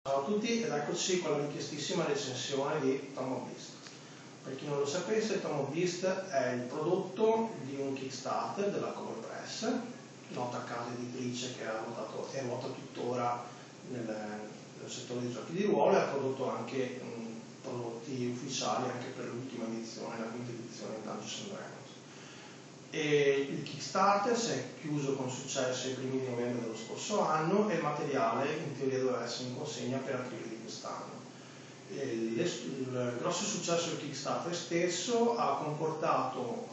Ciao a tutti ed eccoci con la richiestissima recensione di TomoBeast. Per chi non lo sapesse, TomoBeast è il prodotto di un Kickstarter della Cobolpress, nota casa editrice che è ruota tuttora nel settore dei giochi di ruolo, e ha prodotto anche prodotti ufficiali anche per l'ultima edizione, la quinta edizione di Dungeons & Dragons. E il Kickstarter si è chiuso con successo ai primi di novembre dello scorso anno e il materiale in teoria doveva essere in consegna per aprile di quest'anno. Il grosso successo del Kickstarter stesso ha comportato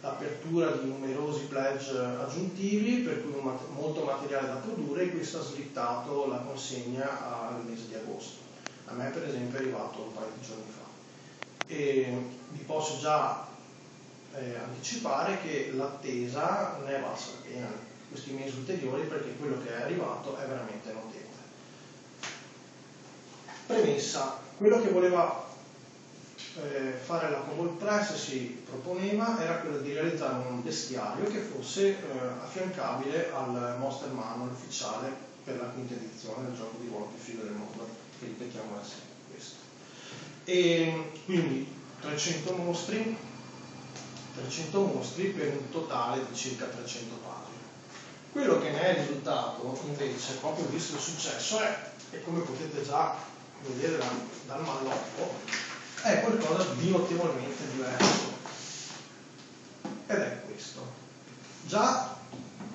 l'apertura di numerosi pledge aggiuntivi, per cui molto materiale da produrre, e questo ha slittato la consegna al mese di agosto. A me per esempio è arrivato un paio di giorni fa. E vi posso già anticipare che l'attesa ne è valsa la pena questi mesi ulteriori, perché quello che è arrivato è veramente notevole. Premessa: quello che voleva fare la Cobolpress, si proponeva, era quello di realizzare un bestiario che fosse affiancabile al Monster Manual ufficiale per la quinta edizione del gioco di ruolo più figo del mondo, che ripetiamo essere questo. E quindi 300 mostri per un totale di circa 300 pagine. Quello che ne è risultato invece, proprio visto il successo, e come potete già vedere dal malloppo, è qualcosa di notevolmente diverso, ed è questo. Già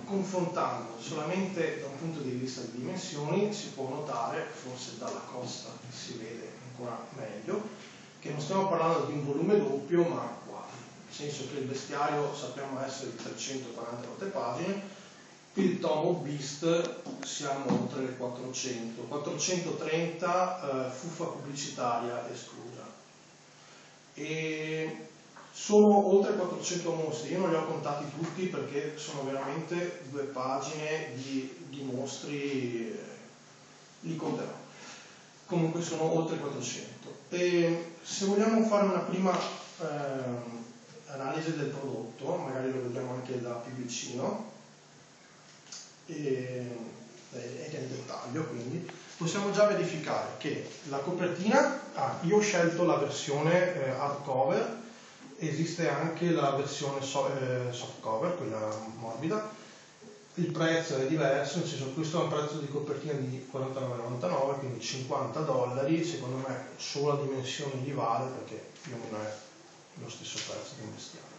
confrontando solamente da un punto di vista di dimensioni si può notare, forse dalla costa si vede ancora meglio, che non stiamo parlando di un volume doppio, ma quasi, nel senso che il bestiario sappiamo essere di 349 pagine, il TomoBeast siamo oltre le 430, fuffa pubblicitaria esclusa. E sono oltre 400 mostri, io non li ho contati tutti perché sono veramente 2 pagine di mostri, li conterò. Comunque sono oltre 400. E se vogliamo fare una prima analisi del prodotto, magari lo vediamo anche da più vicino e nel dettaglio, quindi possiamo già verificare che la copertina, io ho scelto la versione hardcover, esiste anche la versione softcover, quella morbida. Il prezzo è diverso, nel senso che questo è un prezzo di copertina di $49,99, quindi $50, secondo me solo a dimensioni gli vale, perché più o meno è lo stesso prezzo di un bestiario.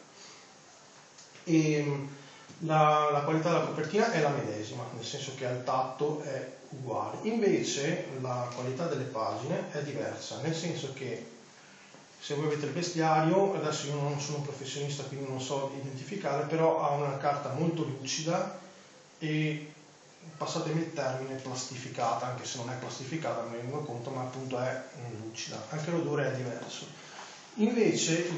E la qualità della copertina è la medesima, nel senso che al tatto è uguale. Invece la qualità delle pagine è diversa, nel senso che se voi avete il bestiario, adesso io non sono un professionista quindi non so identificare, però ha una carta molto lucida e, passatemi il termine, plastificata, anche se non è plastificata, me ne rendo conto, ma appunto è lucida. Anche l'odore è diverso. Invece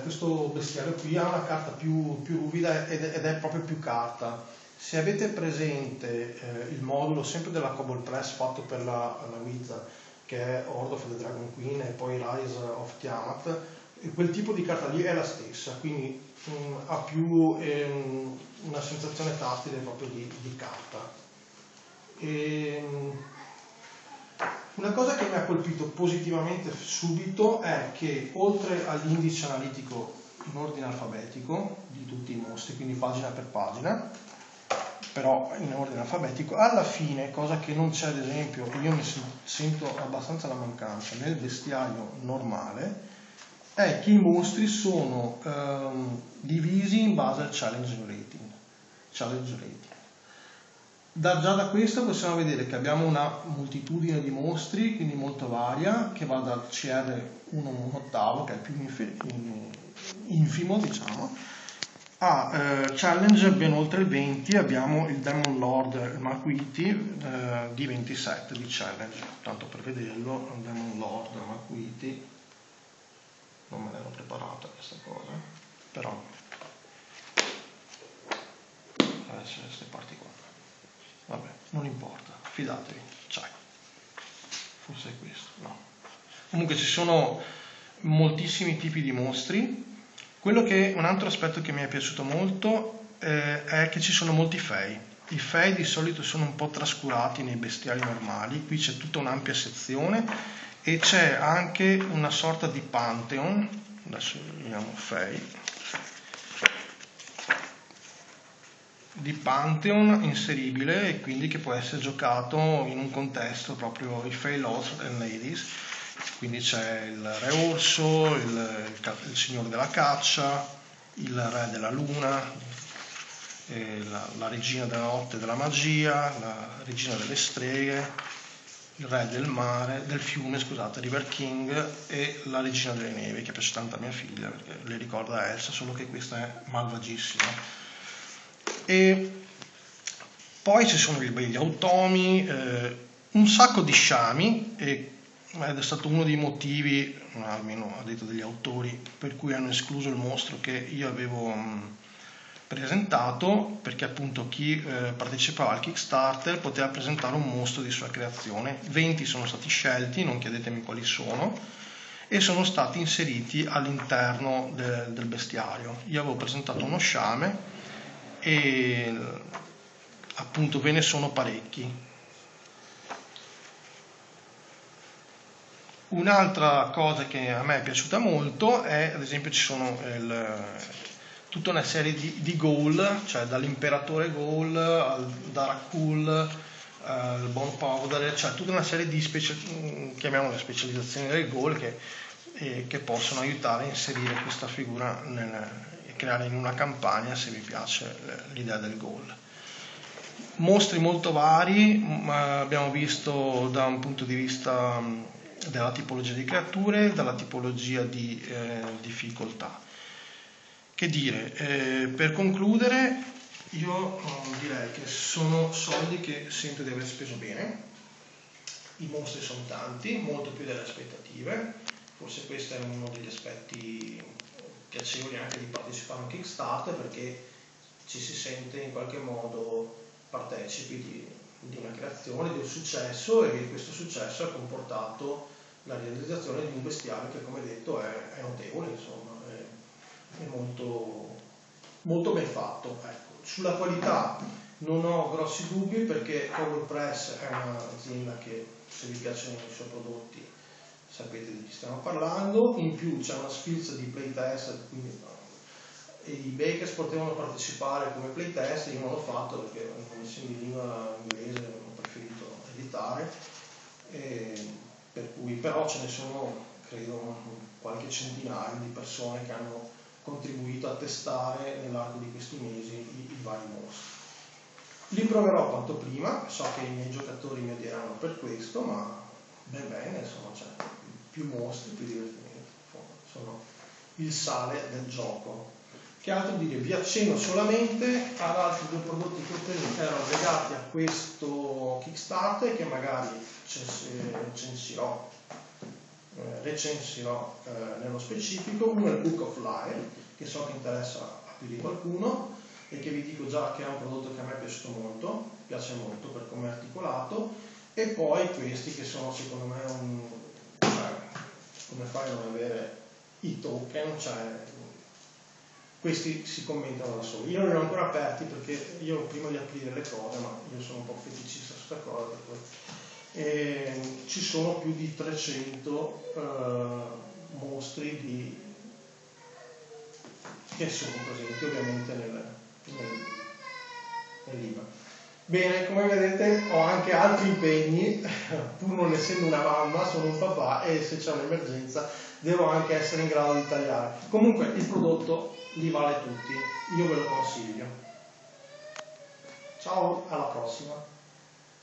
questo bestiario qui ha una carta più ruvida ed è proprio più carta. Se avete presente il modulo sempre della Cobolpress fatto per la Wizard, che è Horde of the Dragon Queen e poi Rise of Tiamat, quel tipo di carta lì è la stessa, quindi ha più una sensazione tattile proprio di carta. Una cosa che mi ha colpito positivamente subito è che, oltre all'indice analitico in ordine alfabetico di tutti i mostri, quindi pagina per pagina, però in ordine alfabetico, alla fine, cosa che non c'è, ad esempio, io ne sento abbastanza la mancanza nel bestiario normale, è che i mostri sono divisi in base al challenge rating. Già da questo possiamo vedere che abbiamo una moltitudine di mostri, quindi molto varia, che va dal CR 1/8, che è il più infimo, diciamo, a challenge ben oltre il 20. Abbiamo il Demon Lord Makuiti di 27 di challenge, tanto per vederlo. Il Demon Lord Makuiti, non me l'ero preparata questa cosa, però adesso queste parti qua, vabbè, non importa, fidatevi, c'è, forse è questo, no. Comunque ci sono moltissimi tipi di mostri. Un altro aspetto che mi è piaciuto molto è che ci sono molti fei. I fei di solito sono un po' trascurati nei bestiari normali, qui c'è tutta un'ampia sezione e c'è anche una sorta di Pantheon, adesso vediamo fei, di Pantheon inseribile e quindi che può essere giocato in un contesto proprio i Fey Lords and Ladies, quindi c'è il Re Orso, il Signore della Caccia, il Re della Luna, la regina della notte e della magia, la regina delle streghe, il re del mare, del fiume, scusate, River King, e la regina delle nevi, che piace tanto a mia figlia perché le ricorda Elsa, solo che questa è malvagissima. E poi ci sono gli automi, un sacco di sciami, ed è stato uno dei motivi, almeno a detto degli autori, per cui hanno escluso il mostro che io avevo presentato, perché appunto chi partecipava al Kickstarter poteva presentare un mostro di sua creazione. 20 sono stati scelti, non chiedetemi quali sono, e sono stati inseriti all'interno del bestiario. Io avevo presentato uno sciame e appunto ve ne sono parecchi. Un'altra cosa che a me è piaciuta molto è, ad esempio, ci sono tutta una serie di ghoul, cioè dall'imperatore ghoul al Darakul, al Bone Powder, cioè tutta una serie di chiamiamole specializzazioni del ghoul che possono aiutare a inserire questa figura e creare in una campagna, se vi piace l'idea del ghoul. Mostri molto vari, ma abbiamo visto da un punto di vista della tipologia di creature, dalla tipologia di difficoltà. Che dire, per concludere, io direi che sono soldi che sento di aver speso bene. I mostri sono tanti, molto più delle aspettative. Forse questo è uno degli aspetti piacevoli anche di partecipare a un Kickstarter, perché ci si sente in qualche modo partecipi di una creazione, di un successo, e questo successo ha comportato la realizzazione di un bestiario che, come detto, è notevole, insomma. È molto, molto ben fatto. Ecco. Sulla qualità non ho grossi dubbi, perché Cover Press è un'azienda che, se vi piacciono i suoi prodotti, sapete di chi stiamo parlando. In più c'è una sfilza di playtest, quindi i bakers potevano partecipare come playtest, io non l'ho fatto perché, non essendo in lingua inglese, ho preferito evitare, per cui però ce ne sono, credo, qualche centinaio di persone che hanno contribuito a testare nell'arco di questi mesi i vari mostri. Li proverò quanto prima, so che i miei giocatori mi odieranno per questo, ma bene, insomma, c'è più mostri, più divertimento, sono il sale del gioco. Che altro dire? Vi accenno solamente ad altri due prodotti che erano legati a questo Kickstarter, che magari recensirò nello specifico. Uno è il Book of Life, che so che interessa a più di qualcuno e che vi dico già che è un prodotto che a me è piaciuto molto, piace molto per come è articolato. E poi questi che sono, secondo me, come fai a non avere i token, cioè questi si commentano da soli. Io non li ho ancora aperti perché io prima di aprire le cose, ma io sono un po' feticista su questa cosa, ci sono più di 300 mostri che sono presenti ovviamente nel libro. Bene, come vedete ho anche altri impegni, pur non essendo una mamma, sono un papà, e se c'è un'emergenza devo anche essere in grado di tagliare. Comunque il prodotto li vale tutti, io ve lo consiglio. Ciao, alla prossima.